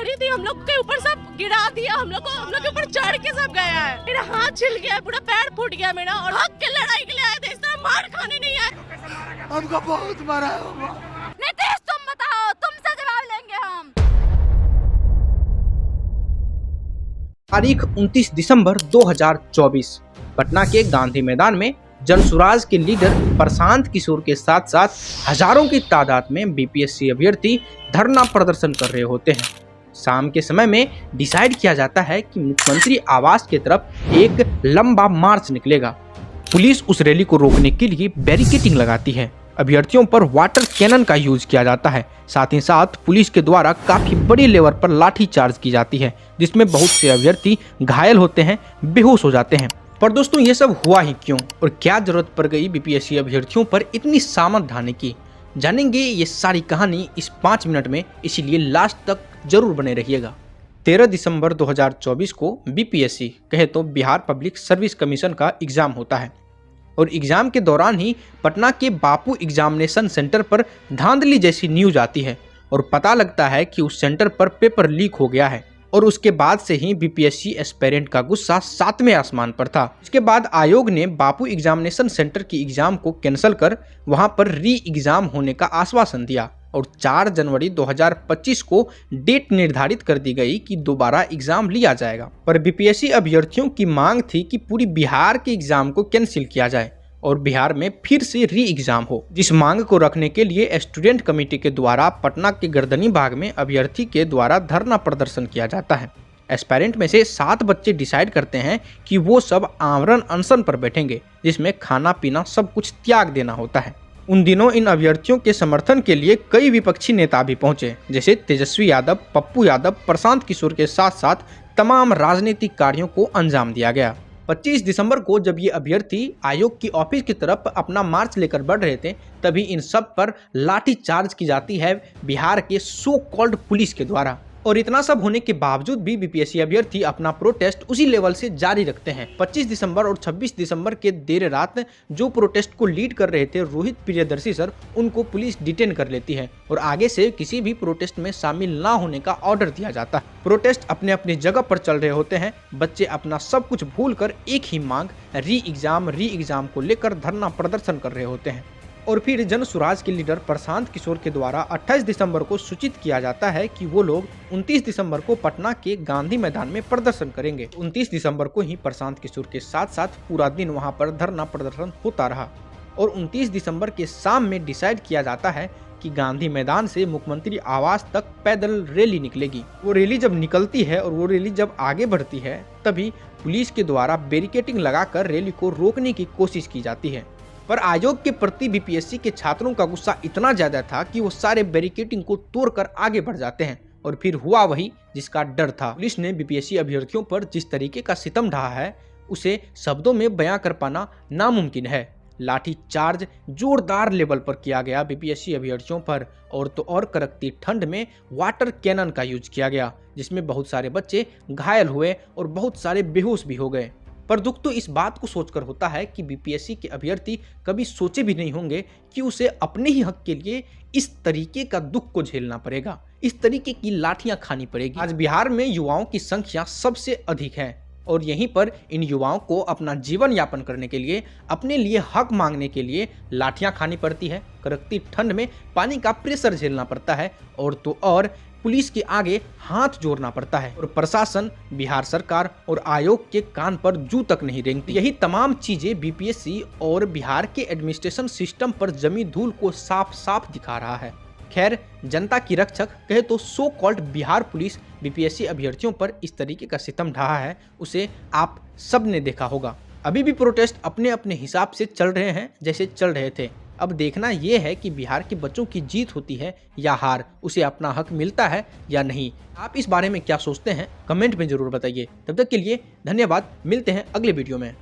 करी थी, हम लोग के ऊपर सब गिरा दिया, हम लोग के ऊपर चढ़ के सब गया है। मेरा हाथ छिल गया, पूरा पैर फूट गया मेरा, और हक के लड़ाई के लिए आए थे, इस तरह मार खाने नहीं आए। हमको बहुत मारा है। नीतीश तुम बताओ, तुमसे जवाब लेंगे हम। तारीख 29 दिसंबर 2024 पटना के गांधी मैदान में जनसुराज के लीडर प्रशांत किशोर के साथ साथ हजारों की तादाद में बीपीएससी अभ्यर्थी धरना प्रदर्शन कर रहे होते हैं। शाम के समय में डिसाइड किया जाता है कि मुख्यमंत्री आवास की तरफ एक लंबा मार्च निकलेगा। पुलिस उस रैली को रोकने के लिए बैरिकेडिंग लगाती है। अभ्यर्थियों पर वाटर कैनन का यूज किया जाता है। साथ ही साथ पुलिस के द्वारा काफी बड़ी लेवल पर लाठी चार्ज की जाती है, जिसमें बहुत से अभ्यर्थी घायल होते हैं, बेहोश हो जाते हैं। पर दोस्तों, ये सब हुआ ही क्यों और क्या जरूरत पड़ गई बीपीएससी अभ्यर्थियों पर इतनी सामत ढाने की, जानेंगे ये सारी कहानी इस 5 मिनट में, इसीलिए लास्ट तक जरूर बने रहिएगा। 13 दिसंबर 2024 को बीपीएससी कहे तो बिहार पब्लिक सर्विस कमीशन का एग्जाम होता है और एग्जाम के दौरान ही पटना के बापू एग्जामिनेशन सेंटर पर धांधली जैसी न्यूज आती है और पता लगता है कि उस सेंटर पर पेपर लीक हो गया है। और उसके बाद से ही बीपीएससी एस्पिरेंट का गुस्सा 7वें आसमान पर था। इसके बाद आयोग ने बापू एग्जामिनेशन सेंटर की एग्जाम को कैंसिल कर वहां पर री एग्जाम होने का आश्वासन दिया और 4 जनवरी 2025 को डेट निर्धारित कर दी गई कि दोबारा एग्जाम लिया जाएगा। पर बीपीएससी अभ्यर्थियों की मांग थी कि पूरी बिहार के एग्जाम को कैंसिल किया जाए और बिहार में फिर से री एग्जाम हो। जिस मांग को रखने के लिए स्टूडेंट कमेटी के द्वारा पटना के गर्दनी बाग में अभ्यर्थी के द्वारा धरना प्रदर्शन किया जाता है। एस्पायरेंट में से 7 बच्चे डिसाइड करते हैं कि वो सब आमरण अनशन पर बैठेंगे, जिसमें खाना पीना सब कुछ त्याग देना होता है। उन दिनों इन अभ्यर्थियों के समर्थन के लिए कई विपक्षी नेता भी पहुंचे, जैसे तेजस्वी यादव, पप्पू यादव, प्रशांत किशोर के साथ साथ तमाम राजनीतिक कार्यों को अंजाम दिया गया। 25 दिसंबर को जब ये अभ्यर्थी आयोग की ऑफिस की तरफ अपना मार्च लेकर बढ़ रहे थे, तभी इन सब पर लाठी चार्ज की जाती है बिहार के सो कॉल्ड पुलिस के द्वारा। और इतना सब होने के बावजूद भी बीपीएससी अभ्यर्थी अपना प्रोटेस्ट उसी लेवल से जारी रखते हैं। 25 दिसंबर और 26 दिसंबर के देर रात जो प्रोटेस्ट को लीड कर रहे थे रोहित प्रियदर्शी सर, उनको पुलिस डिटेन कर लेती है और आगे से किसी भी प्रोटेस्ट में शामिल ना होने का ऑर्डर दिया जाता है। प्रोटेस्ट अपने अपनी जगह पर चल रहे होते हैं। बच्चे अपना सब कुछ भूल कर एक ही मांग री एग्जाम को लेकर धरना प्रदर्शन कर रहे होते हैं। और फिर जनसुराज के लीडर प्रशांत किशोर के द्वारा 28 दिसंबर को सूचित किया जाता है कि वो लोग 29 दिसंबर को पटना के गांधी मैदान में प्रदर्शन करेंगे। 29 दिसंबर को ही प्रशांत किशोर के साथ साथ पूरा दिन वहां पर धरना प्रदर्शन होता रहा और 29 दिसंबर के शाम में डिसाइड किया जाता है कि गांधी मैदान से मुख्यमंत्री आवास तक पैदल रैली निकलेगी। वो रैली जब निकलती है और वो रैली जब आगे बढ़ती है, तभी पुलिस के द्वारा बैरिकेडिंग लगाकर रैली को रोकने की कोशिश की जाती है। पर आयोग के प्रति बीपीएससी के छात्रों का गुस्सा इतना ज्यादा था कि वो सारे बैरिकेडिंग को तोड़कर आगे बढ़ जाते हैं और फिर हुआ वही जिसका डर था। पुलिस ने बीपीएससी अभ्यर्थियों पर जिस तरीके का सितम ढहा है, उसे शब्दों में बयां कर पाना नामुमकिन है। लाठी चार्ज जोरदार लेवल पर किया गया बीपीएससी अभ्यर्थियों पर, और तो और कड़कती ठंड में वाटर कैनन का यूज किया गया, जिसमें बहुत सारे बच्चे घायल हुए और बहुत सारे बेहोश भी हो गए। पर दुख तो इस बात को सोचकर होता है कि बीपीएससी के अभ्यर्थी कभी सोचे भी नहीं होंगे कि उसे अपने ही हक के लिए इस तरीके का दुख को झेलना पड़ेगा, इस तरीके की लाठियां खानी पड़ेगी। आज बिहार में युवाओं की संख्या सबसे अधिक है और यहीं पर इन युवाओं को अपना जीवन यापन करने के लिए, अपने लिए हक मांगने के लिए लाठियां खानी पड़ती है। कड़कती ठंड में पानी का प्रेशर झेलना पड़ता है और तो और पुलिस के आगे हाथ जोड़ना पड़ता है और प्रशासन, बिहार सरकार और आयोग के कान पर जू तक नहीं रेंगती। यही तमाम चीजें बीपीएससी और बिहार के एडमिनिस्ट्रेशन सिस्टम पर जमी धूल को साफ साफ दिखा रहा है। खैर, जनता की रक्षक कहे तो so called Bihar police BPSC अभ्यर्थियों पर इस तरीके का सितम ढहा है, उसे आप सब ने देखा होगा। अभी भी प्रोटेस्ट अपने अपने हिसाब से चल रहे हैं जैसे चल रहे थे। अब देखना यह है कि बिहार के बच्चों की जीत होती है या हार, उसे अपना हक मिलता है या नहीं। आप इस बारे में क्या सोचते हैं, कमेंट में जरूर बताइए। तब तक के लिए धन्यवाद, मिलते हैं अगले वीडियो में।